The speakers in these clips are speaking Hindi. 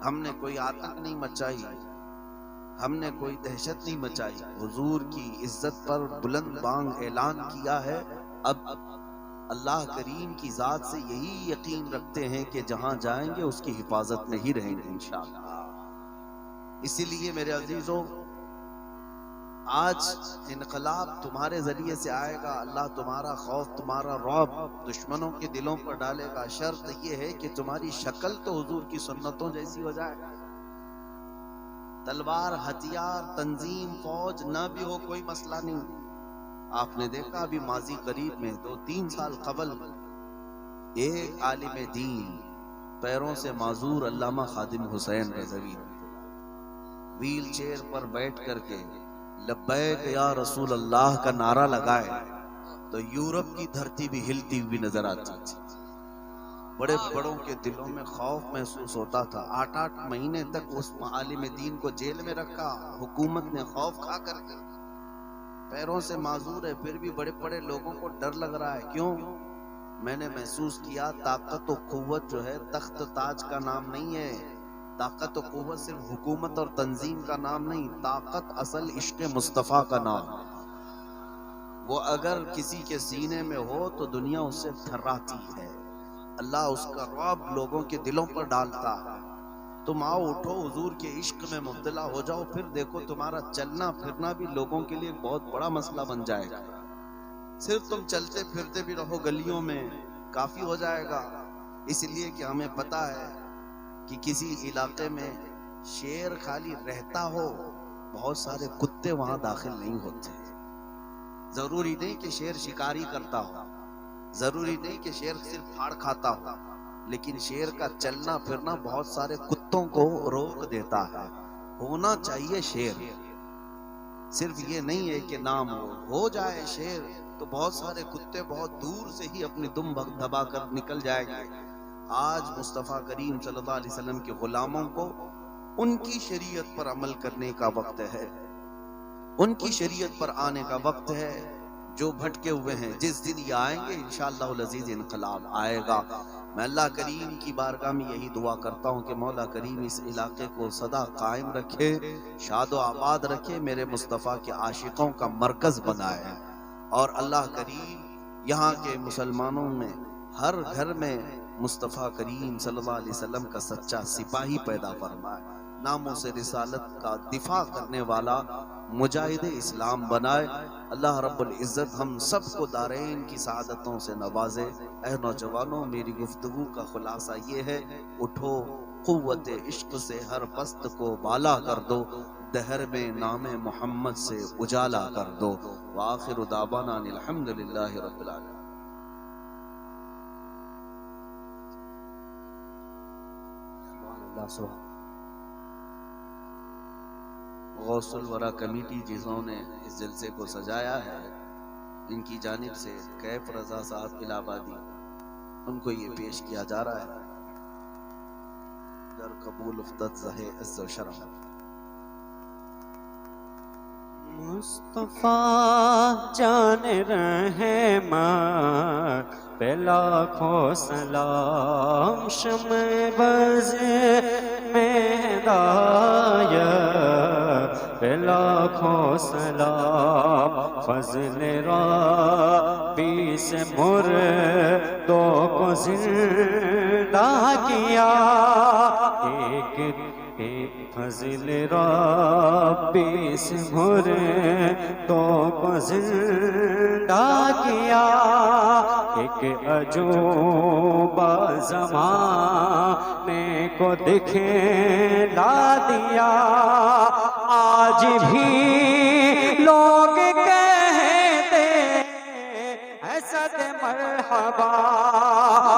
हमने कोई आतंक नहीं मचाई, हमने कोई दहशत नहीं मचाई। हुजूर की इज्जत पर बुलंद बांग ऐलान किया है। अब अल्लाह करीम की जात से यही यकीन रखते हैं कि जहां जाएंगे उसकी हिफाजत में ही रहेंगे इंशाअल्लाह। इसीलिए मेरे अजीजों, आज इनकलाब तुम्हारे जरिए से आएगा। अल्लाह तुम्हारा खौफ, तुम्हारा रौब दुश्मनों के दिलों पर डालेगा। शर्त यह है कि तुम्हारी शक्ल तो हुजूर की सुन्नतों जैसी हो जाए। तलवार, हथियार, तंजीम, फौज ना भी हो कोई मसला नहीं। आपने देखा अभी माजी करीब में 2-3 साल कबल एक आलिम दीन, पैरों से माजूर अल्लामा खादिम हुसैन रज़वी व्हील चेयर पर बैठ करके लब्बैक या रसूल अल्लाह का नारा लगाए तो यूरोप की धरती भी हिलती हुई नजर आती थी। बड़े बड़ों के दिलों में खौफ महसूस होता था। 8-8 महीने तक उस आलिम दीन को जेल में रखा हुकूमत ने, खौफ खा करके। पैरों से माजूर है फिर भी बड़े बड़े लोगों को डर लग रहा है। क्यों? मैंने महसूस किया ताकत और कुव्वत जो है तख्त ताज का नाम नहीं है। ताकत और कुव्वत सिर्फ हुकूमत और तंजीम का नाम नहीं, ताकत असल इश्क मुस्तफ़ा का नाम। वो अगर किसी के सीने में हो तो दुनिया उससे थर्राती है। अल्लाह उसका रौब लोगों के दिलों पर डालता है। तुम आओ, उठो, हुजूर के इश्क में मुब्तला हो जाओ, फिर देखो तुम्हारा चलना फिरना भी लोगों के लिए बहुत बड़ा मसला बन जाएगा। सिर्फ तुम चलते फिरते भी रहो गलियों में, काफी हो जाएगा। इसलिए कि हमें पता है कि किसी इलाके में शेर खाली रहता हो, बहुत सारे कुत्ते वहां दाखिल नहीं होते। जरूरी नहीं कि शेर शिकारी करता हो, जरूरी नहीं कि शेर सिर्फ फाड़ खाता हो, लेकिन शेर का चलना फिरना बहुत सारे कुत्तों को रोक देता है। होना चाहिए शेर, सिर्फ ये नहीं है कि नाम हो जाए शेर तो बहुत सारे कुत्ते बहुत दूर से ही अपनी दुम दबा कर निकल जाएंगे। आज मुस्तफ़ा करीम सल्लल्लाहु अलैहि वसल्लम के गुलामों को उनकी शरीयत पर अमल करने का वक्त है, उनकी शरीयत पर आने का वक्त है। जो भटके हुए हैं जिस दिन ये आएंगे इंशाअल्लाह अज़ीज़ इनकलाब आएगा। मैं अल्लाह करीम की बारगाह में यही दुआ करता हूँ कि मौला करीम इस इलाके को सदा कायम रखे, शादो आबाद रखे, मेरे मुस्तफ़ा के आशिकों का मरकज़ बनाए। और अल्लाह करीम यहाँ के मुसलमानों में हर घर में मुस्तफ़ा करीम सल्लल्लाहु अलैहि वसल्लम का सच्चा सिपाही पैदा फरमाए, नामों से रिसालत का दिफा करने वाला मुजाहिद इस्लाम बनाए। अल्लाह रब्बुल इज़्ज़त हम सबको दारैन की सआदतों से नवाजे। ऐ नौजवानों, मेरी गुफ्तगू का खुलासा ये है, उठो, कुव्वत इश्क से हर पस्त को बाला कर दो, दहर में नामे मोहम्मद से उजाला कर दो। व आखिरु दावाना अनिल हम्दुलिल्लाहि रब्बिल आलमीन। गौसुल वरा कमेटी जिन्होंने इस जलसे को सजाया है, इनकी जानिब से कैफ रजा साहब इलाहाबादी, उनको ये पेश किया जा रहा है। दर कबूल उफ्तत ज़हे इज़्ज़ व शरफ। मुस्तफा जान रहमत पे लाखों सलाम, शम्ए बज़ में हिदायत पे लाखों सलाम, फज़ल रब्बी से मुर्दों को जिंदा किया। एक फज़ल रब्बी से मुर्दों को जिंदा किया। एक अजूबा ज़माने को दिखला दिया। आज भी लोग कहते हैं सद मरहबा,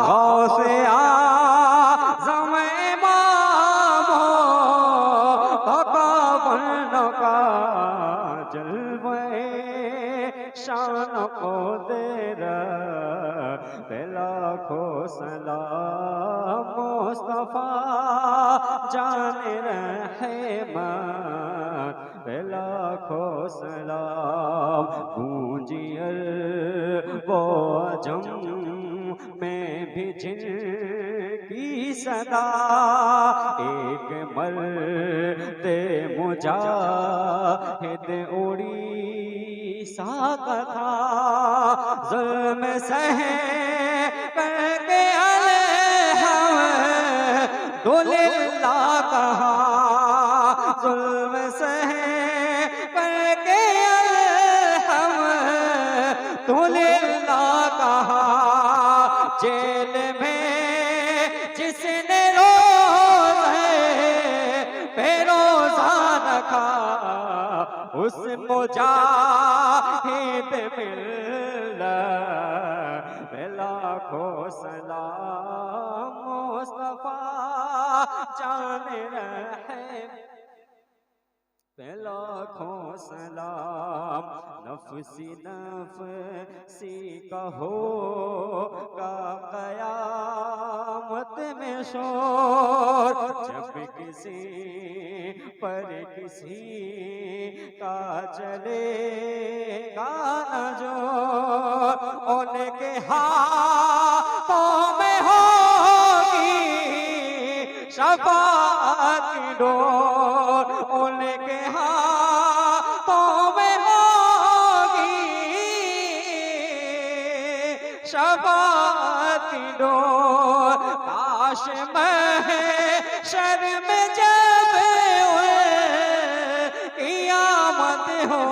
गौसे आज़म इमामो तक़ब्बल का जलवे शान को तेरा पे लाखों सलाम। मुस्तफा जान रहमत पे लाखों सलाम। गूंजियर वो अजम में भी जिनकी सदा, एक मर्दे मुजाहिद उड़ीसा का था, जुल्म सहे करके अल्हम्दुलिल्लाह कहा, जुल्म सहे करके अल्हम्दुलिल्लाह कहा। जेल में जिसने रोज़ा रखा, उस मुजाहिद मिल्लत में लाखों सलाम मुस्तफा जाने रहे, लाखों सलाम। नफसी नफसी कहो का कयामत में शोर, जब किसी पर किसी का चलेगा न जोर, उनके हाथों में होगी शफाअत की डोर, उनके हाथों में होगी शफाअत की डोर। काश महशर में जब क़यामत हो,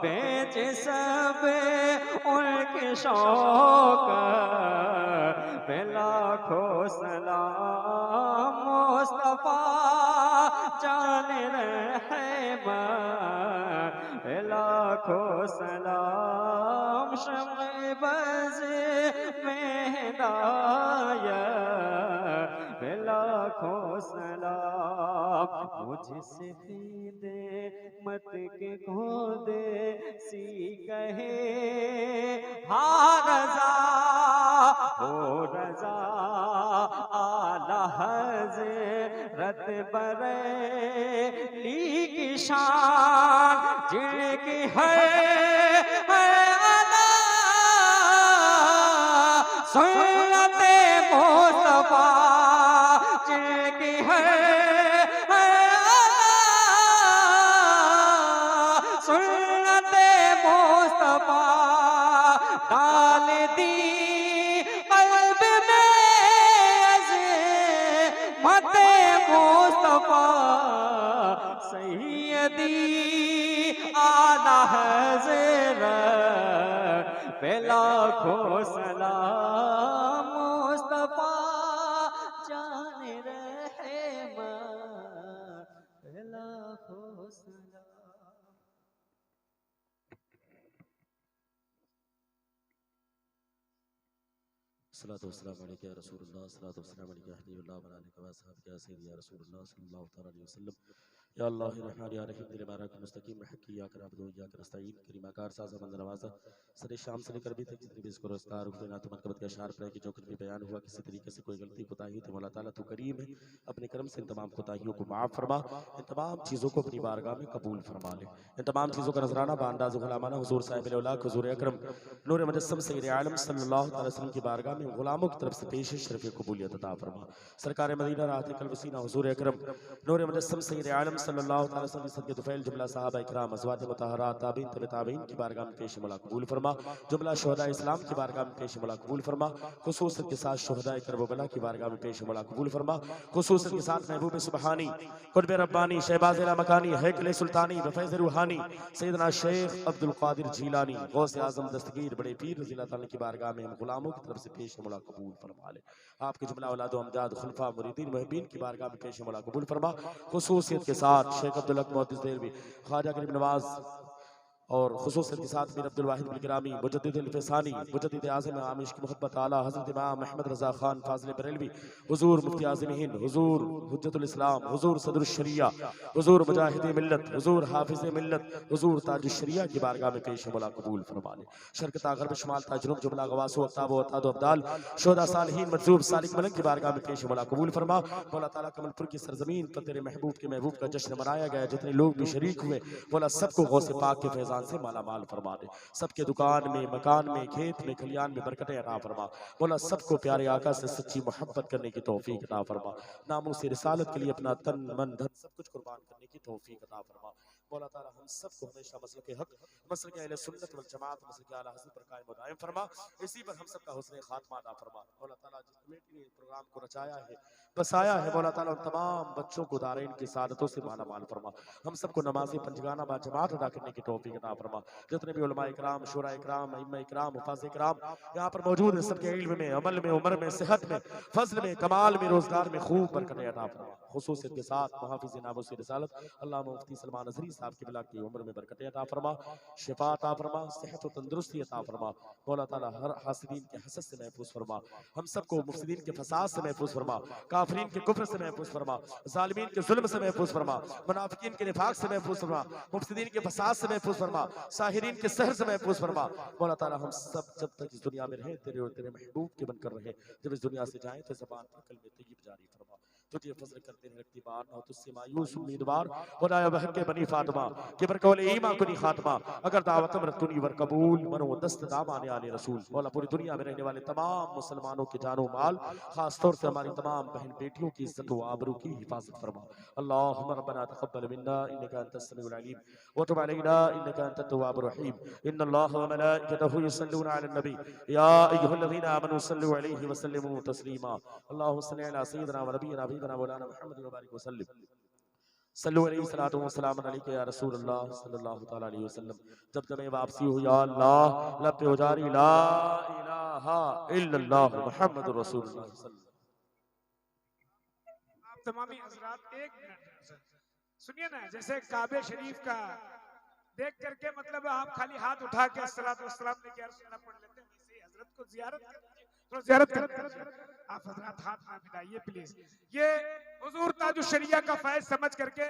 बेच सब उनके शौक पे लाखों सलाम मुस्तफा जाने रहमत, लाखों सलाम शम्ए बज़ में हिदायत, लाखों सलाम। मुझसे खीदे मत के खोदे सी कहे हाँ रज़ा हो रज़ा, आला हज़रत बरेली की शान, जिनकी हर अदा सुन्नते मुस्तफा, जिनकी हर सुन्नते मुस्तफा डाल दी कल्ब में अज़मत मुस्तफा। सैयदी आला हज़रत पे लाखों सलाम मुस्तफा जाने रहमत, पे लाखों सलाम। सलातो वस्सलाम अलैका या रसूलुल्लाह, सलातो वस्सलाम अलैका हबीबुल्लाह व अलैका व असहाबिका सय्यदी या रसूलुल्लाह सल्लल्लाहु तआला अलैहि वसल्लम। या अल्लाह या रहमान या रहीम, दिल बारक मुस्तकीम में हक या कर अब्दु या कर नस्तईन। करीमा कार साज़ा मंद नवाज़ा सरे शाम से लेकर अभी तक जितनी भी इसको रोज़गार हुए ना तो मनकबत का इशार पर है कि जो कुछ भी बयान हुआ किसी तरीके से कोई गलती कोताही तो मौला ताला तू करीम है, अपने करम से इन तमाम कोताहियों को माफ़ फरमा, इन तमाम चीज़ों को अपनी बारगाह में कबूल फरमा ले। इन तमाम चीज़ों का नजराना बांदाज़ गुलामाना हुज़ूर साहिब औलाद हुज़ूर अकरम नूर मुजस्सम सय्यद आलम सल्लल्लाहु अलैहि वसल्लम की बारगाह में गुलामों की तरफ से पेश शरीफ कबूलियत अता फरमा। सरकार मदीना राहत कल्ब सीना हुज़ूर अकरम नूर मुजस्सम सय्यद आलम सल्लल्लाहु अलैहि वसल्लम सदके तुफैल जुमला साहबा इकराम अज़वाज मुतहहरात ताबीन तबे ताबीन की बारगाह में पेश मुला कबूल फरमा। जुमला शुहदा इस्लाम की बारगाह में पेश मुला कबूल फरमा। खुसूसन के साथ शुहदा करबला की बारगाह में पेश मुला कबूल फरमा। खुसूसन के साथ महबूब सुबहानी कुतुब रब्बानी शहबाज़ मकानी हैकल सुल्तानी बफैज़ रूहानी सैयदना शेख अब्दुल कादिर जीलानी गौसे आज़म दस्तगीर बड़े पीर रज़ी अल्लाह ताला की बारगाह में हम गुलामों की तरफ से पेश मुला कबूल फरमा ले। आपके जुमला औलाद अमजाद खुलफा मुरीदीन मुहिब्बीन की बारगाह में पेश मुला कबूल फरमा। खुसूसियत के साथ शेख अब्दुल हक मोहद्दिस देलवी ख्वाजा गरीब नवाज और खुसूसियत के साथ मीर अब्दुल वाहिद बिन गिरामी मुजद्दिद अल-फसानी मुजद्दिद आज़म आमिश की मोहब्बत आला हज़रत इमाम अहमद रज़ा खान फाज़िल बरेलवी हुज़ूर मुफ्ती आज़म हिंद हुज़ूर हुज्जतुल इस्लाम हुज़ूर सदरुश शरिया हुज़ूर मुजाहिद मिल्लत हुज़ूर हाफिज़ मिल्लत हुज़ूर ताजुश शरिया की बारगाह में पेश मुला कबूल फरमा ले। शर्क़ गरब शुमाल ताजुब जुमला गवासो अक़ताब व अताद अब्दाल शुहदा सालिहीन मजूब सालिक मलक की बारगाह में पेश मुला कबूल फरमा। मौला ताला कमलपुर की सरज़मीन पर तेरे महबूब के महबूब का जश्न मनाया गया, जितने लोग भी शरीक हुए मौला सबको गौसे पाक के फैज़ान जान से माला माल फरमा दे। सबके दुकान में, मकान में, खेत में, खलियान में बरकतें अता फरमा। मौला सबको प्यारे आका से सच्ची मोहब्बत करने की तौफीक अता फरमा। नामों से रिसालत के लिए अपना तन मन धन सब कुछ कुर्बान करने की तौफीक अता फरमा। मौला ताला हम सबको हमेशा मसलक हक, मसलक अहले सुन्नत वल जमात, मसलक आला हज़रत पर कायम व दायम फरमा। इसी पर हम सबका हुस्न खात्मा अता फरमा। मौला ताला जिस कमेटी ने प्रोग्राम को रचाया है, बसाया है, मौला ताला उन तमाम बच्चों को दारैन की सादतों से माला माल फरमा। हम सबको नमाज़े पंजगाना बा जमात अदा करने की तौफीक अता फरमा। जितने भी उलमा इकराम, शुरा इकराम, अइम्मा इकराम, हुफ़ाज़ इकराम यहाँ पर मौजूद है, सबके इल्म में, अमल में, उम्र में, सेहत में, फज़ल में, कमाल में, रोजगार में खूब बरकतें अता फरमा। खुसूसियत के साथ मुहाफ़िज़ नामुस रिसालत अल्लामा मुफ्ती सलमान नज़री साहब की बिला की उम्र में बरकतें अता फरमा, शिफा अता फरमा, सेहत व तंदुरुस्ती अता फरमा। मौला ताला हर हासिदीन के हसद से महफूज फरमा। हम सबको मुफसिदीन के फसाद से महफूज फरमा, काफिरीन के कुफ्र से महफूज फरमा, ज़ालिमीन के जुल्म से महफूज फरमा, मुनाफिकीन के निफाक से महफूज फरमा, मुफसिदीन के फसाद से महफूज फरमा, साहिरीन के सहर से महफूज फरमा। मौला ताला हम सब जब तक इस दुनिया में रहे तेरे और तेरे महबूब के बनकर रहे, जब इस दुनिया से जाएं तो ज़बान पर कलमे तय्यब जारी फरमा। तुझे फजल करते हैं रखती बार ना हो तुझसे मायूस उम्मीदवार खुदाया बहक के बनी फातिमा के बरकौल ईमा कुनी खातिमा अगर दावत रतुनी वर कबूल मनो दस्त दामाने आले रसूल। मौला पूरी दुनिया में रहने वाले तमाम मुसलमानों के जानो माल, खास तौर से हमारी तमाम बहन बेटियों की इज्जत व आबरू की हिफाजत फरमा। अल्लाहुम्मा रब्बना तक़ब्बल मिन्ना इन्नका अंतस समीउल अलीम व तुब अलैना इन्नका अंतत तव्वाबुर रहीम। इन्नल्लाह व मलाइकतहु युसल्लूना अलन नबी या अय्युहल्लज़ीना आमनू सल्लु अलैहि व सल्लिमू तस्लीमा। अल्लाहुम्मा सल्लि अला सय्यिदिना व नबिय्यिना हबीबना मौलाना मुहम्मद व बारिक वसल्लिम। सल्लु अलैहि सलातो व सलाम अलैका या रसूल अल्लाह सल्लल्लाहु तआला अलैहि वसल्लम। जब जब वापसी हो या अल्लाह लब पे उजारी ला इलाहा इल्लल्लाह मुहम्मदुर रसूलुल्लाह सल्लल्लाहु। आप तमामी हजरात एक मिनट सुनिए ना, जैसे काबे शरीफ का देख करके मतलब आप खाली हाथ उठा के अस्सलातु वस्सलाम ने क्या रसूलुल्लाह पढ़ लेते हैं, वैसे ही हजरत को जियारत कर लीजिए, थोड़ा जियारत कर। आप हजरात हाथ ना मिलाइए प्लीज। ये हुजूर ताजुश शरिया का फैज समझ करके